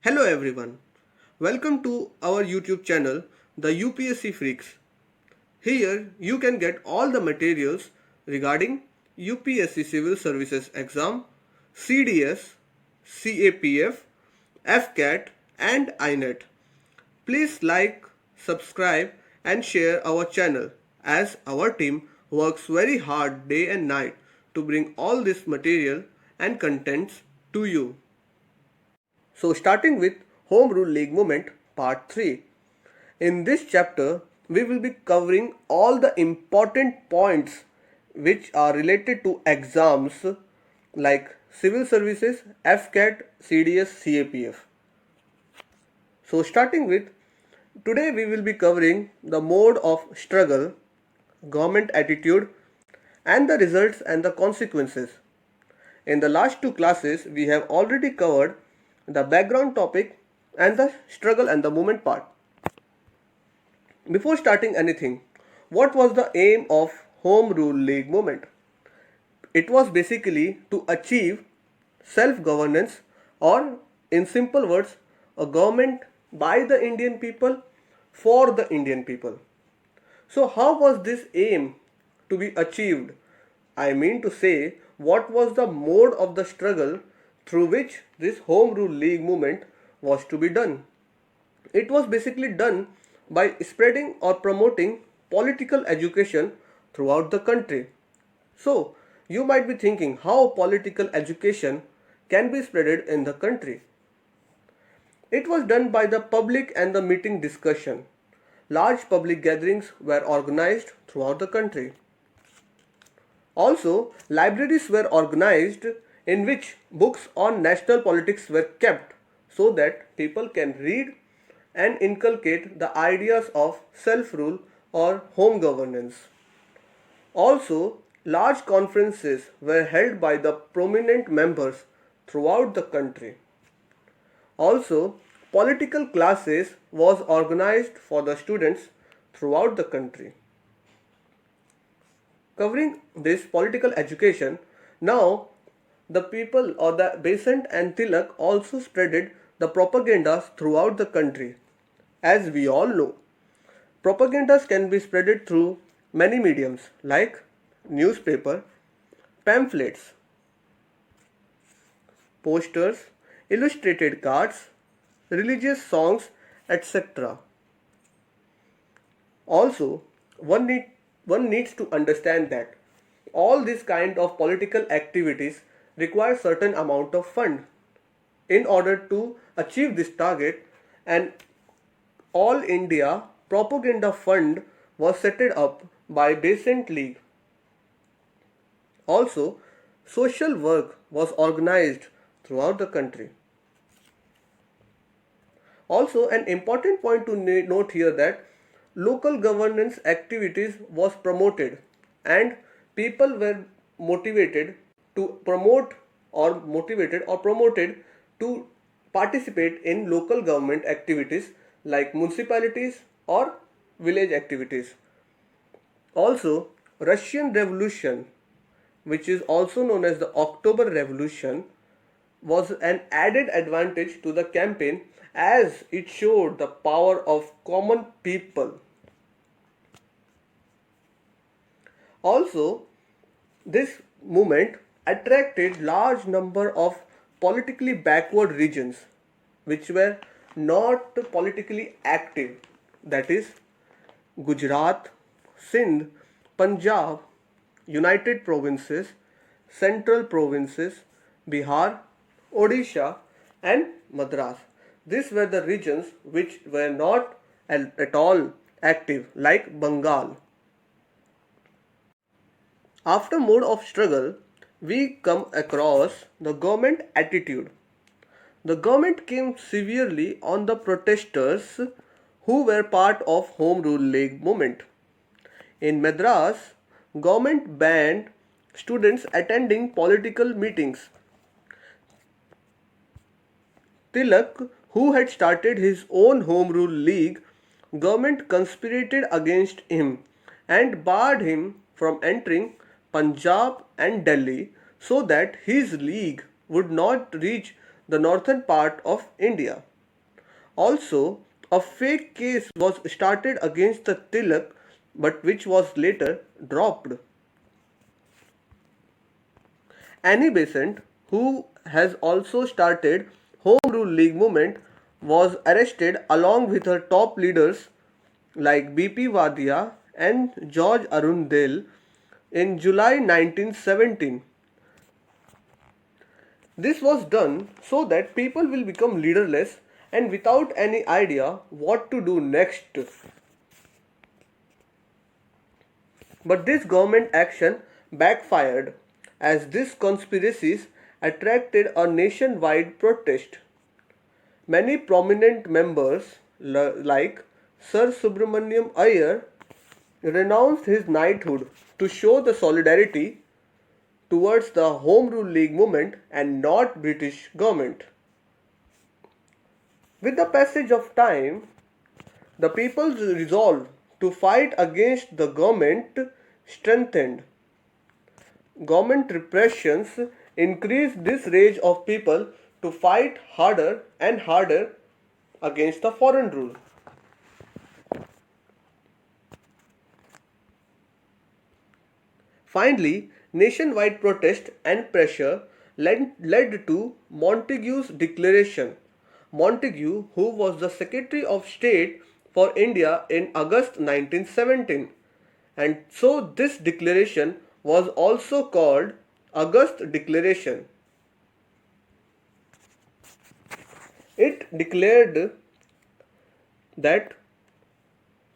Hello everyone. Welcome to our YouTube channel, The UPSC Freaks. Here you can get all the materials regarding UPSC Civil Services Exam, CDS, CAPF, FCAT and INET. Please like, subscribe and share our channel as our team works very hard day and night to bring all this material and contents to you. So starting with Home Rule League Movement Part 3. In this chapter, we will be covering all the important points which are related to exams like Civil Services, FCAT, CDS, CAPF. So starting with, today we will be covering the mode of struggle, government attitude and the results and the consequences. In the last two classes, we have already covered the background topic and the struggle and the movement part. Before starting anything, what was the aim of Home Rule League movement? It was basically to achieve self-governance, or in simple words, a government by the Indian people for the Indian people. So how was this aim to be achieved? I mean to say, what was the mode of the struggle through which this Home Rule League movement was to be done? It was basically done by spreading or promoting political education throughout the country. So, you might be thinking how political education can be spreaded in the country. It was done by the public and the meeting discussion. Large public gatherings were organized throughout the country. Also, libraries were organized in which books on national politics were kept so that people can read and inculcate the ideas of self-rule or home governance. Also, large conferences were held by the prominent members throughout the country. Also, political classes was organized for the students throughout the country. Covering this political education, now the people or the Besant and Tilak also spreaded the propagandas throughout the country. As we all know, propagandas can be spreaded through many mediums like newspaper, pamphlets, posters, illustrated cards, religious songs, etc. Also, one needs to understand that all these kind of political activities require certain amount of fund in order to achieve this target, and all India Propaganda Fund was set up by Besant League. Also, social work was organized throughout the country. Also, an important point to note here that local governance activities was promoted and people were motivated to promoted to participate in local government activities like municipalities or village activities. Also, Russian Revolution, which is also known as the October Revolution, was an added advantage to the campaign as it showed the power of common people. Also, this movement attracted large number of politically backward regions which were not politically active, that is Gujarat, Sindh, Punjab, United Provinces, Central Provinces, Bihar, Odisha and Madras. These were the regions which were not at all active like Bengal. After mode of struggle, we come across the government attitude. The government came severely on the protesters who were part of Home Rule League movement. In Madras, government banned students attending political meetings. Tilak, who had started his own Home Rule League, government conspirated against him and barred him from entering Punjab and Delhi so that his league would not reach the northern part of India. Also, a fake case was started against the Tilak, but which was later dropped. Annie Besant, who has also started Home Rule League movement, was arrested along with her top leaders like BP Wadia and George Arundel in July 1917. This was done so that people will become leaderless and without any idea what to do next. But this government action backfired as these conspiracies attracted a nationwide protest. Many prominent members like Sir Subramaniam Iyer renounced his knighthood to show the solidarity towards the Home Rule League movement and not British government. With the passage of time, the people's resolve to fight against the government strengthened. Government repressions increased this rage of people to fight harder and harder against the foreign rule. Finally, nationwide protest and pressure led to Montagu's declaration. Montagu, who was the Secretary of State for India in August 1917, and so this declaration was also called August Declaration. It declared that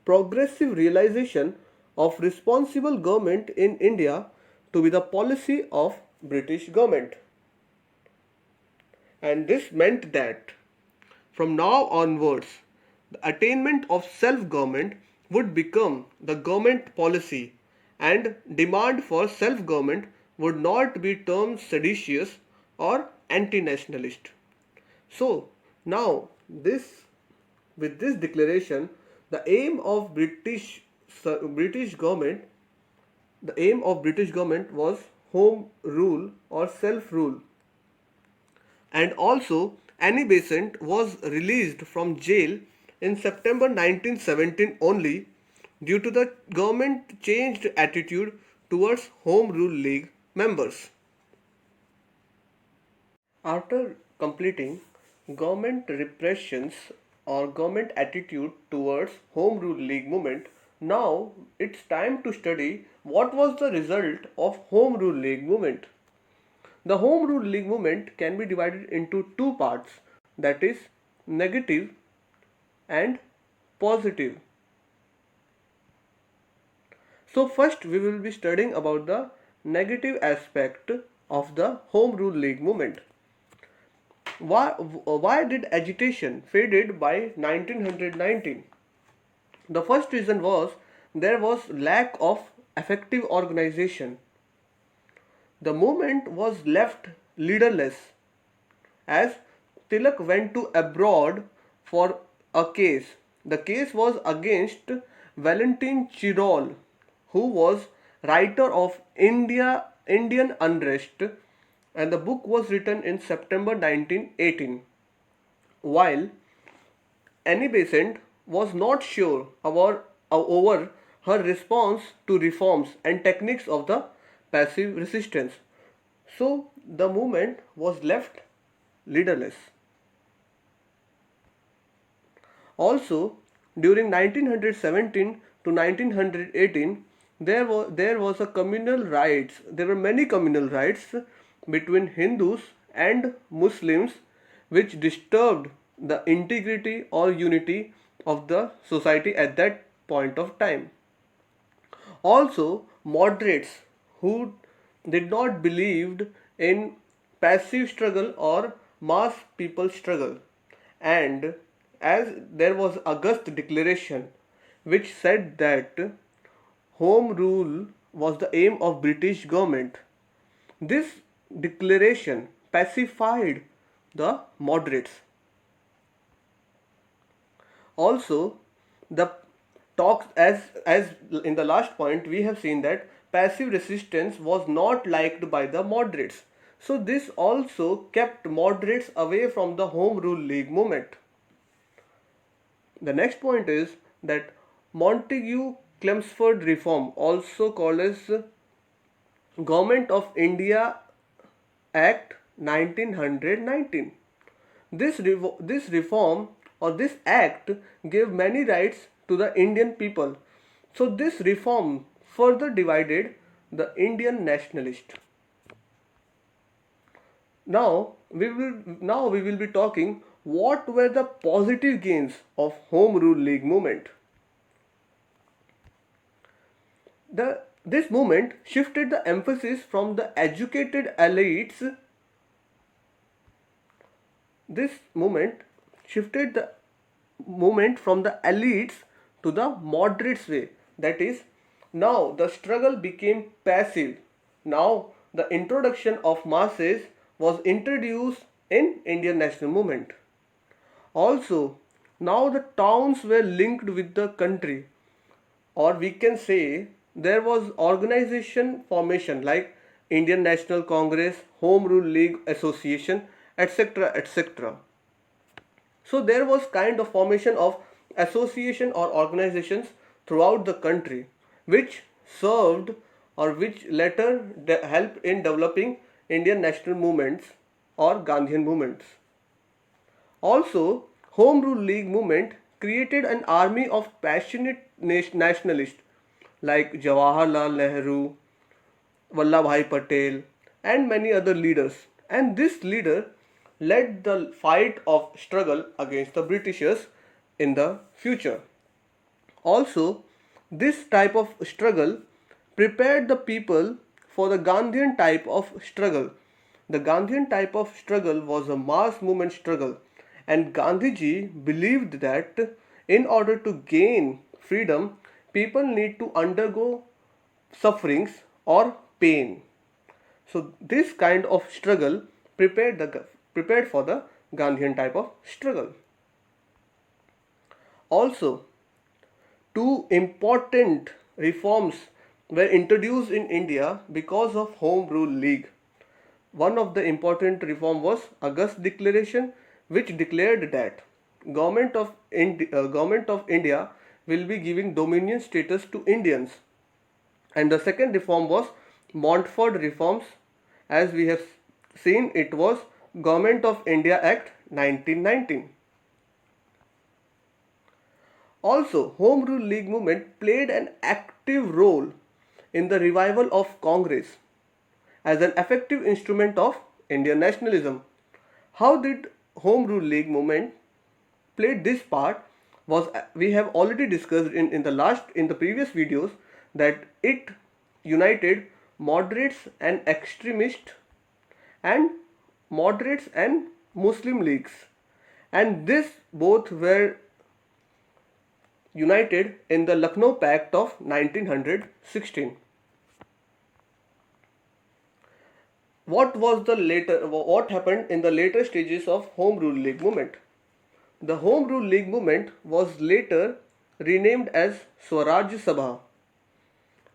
progressive realization of responsible government in India to be the policy of British government. And this meant that from now onwards, the attainment of self-government would become the government policy and demand for self-government would not be termed seditious or anti-nationalist. So now this with this declaration, the aim of British government the aim of British government was home rule or self rule. And also, Annie Besant was released from jail in September 1917 only due to the government changed attitude towards Home Rule League members. After completing government repressions or government attitude towards Home Rule League movement, now it's time to study what was the result of Home Rule League movement. The Home Rule League movement can be divided into two parts, that is negative and positive. So first we will be studying about the negative aspect of the Home Rule League movement. Why did agitation faded by 1919? The first reason was there was lack of effective organization. The movement was left leaderless as Tilak went to abroad for a case. The case was against Valentin Chirol, who was writer of Indian Unrest, and the book was written in September 1918. While Annie Besant was not sure over her response to reforms and techniques of the passive resistance. So the movement was left leaderless. Also, during 1917 to 1918, there was a communal riots. There were many communal riots between Hindus and Muslims which disturbed the integrity or unity of the society at that point of time. Also, moderates who did not believed in passive struggle or mass people struggle, and as there was August Declaration which said that home rule was the aim of British government. This declaration pacified the moderates. Also, the talks as in the last point we have seen that passive resistance was not liked by the moderates. So this also kept moderates away from the Home Rule League movement. The next point is that Montagu-Chelmsford Reform, also called as Government of India Act 1919. This reform or this act gave many rights to the Indian people. So this reform further divided the Indian nationalist. Now we will be talking what were the positive gains of Home Rule League movement. This movement shifted the emphasis from the educated elites. This movement shifted the movement from the elites to the moderates way. That is, now the struggle became passive. Now the introduction of masses was introduced in Indian national movement. Also, now the towns were linked with the country, or we can say there was organization formation like Indian National Congress, Home Rule League Association, etc. etc. So there was kind of formation of association or organizations throughout the country, which served or which later helped in developing Indian national movements or Gandhian movements. Also, Home Rule League movement created an army of passionate nationalists like Jawaharlal Nehru, Vallabhbhai Patel, and many other leaders. And this leader led the fight of struggle against the Britishers in the future. Also, this type of struggle prepared the people for the Gandhian type of struggle. The Gandhian type of struggle was a mass movement struggle, and Gandhiji believed that in order to gain freedom, people need to undergo sufferings or pain. So this kind of struggle prepared for the Gandhian type of struggle. Also, two important reforms were introduced in India because of Home Rule League. One of the important reform was August Declaration, which declared that Government of India will be giving dominion status to Indians. And the second reform was Montfort reforms. As we have seen, it was Government of India Act 1919. Also, Home Rule League movement played an active role in the revival of Congress as an effective instrument of Indian nationalism. How did Home Rule League movement played this part was we have already discussed in the previous videos that it united moderates and extremists and moderates and Muslim leagues, and this both were united in the Lucknow Pact of 1916. What happened in the later stages of Home Rule League movement? The Home Rule League movement was later renamed as Swaraj Sabha.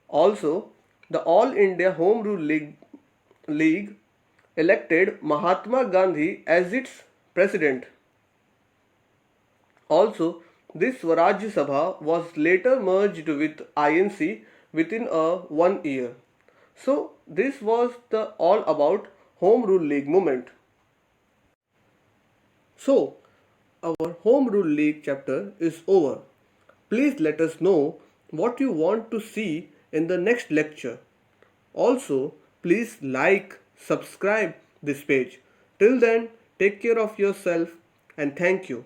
Also, the All India Home Rule League elected Mahatma Gandhi as its president. Also, this Swaraj Sabha was later merged with INC within 1 year. So, this was all about Home Rule League movement. So, our Home Rule League chapter is over. Please let us know what you want to see in the next lecture. Also, please like, subscribe this page. Till then, take care of yourself and thank you.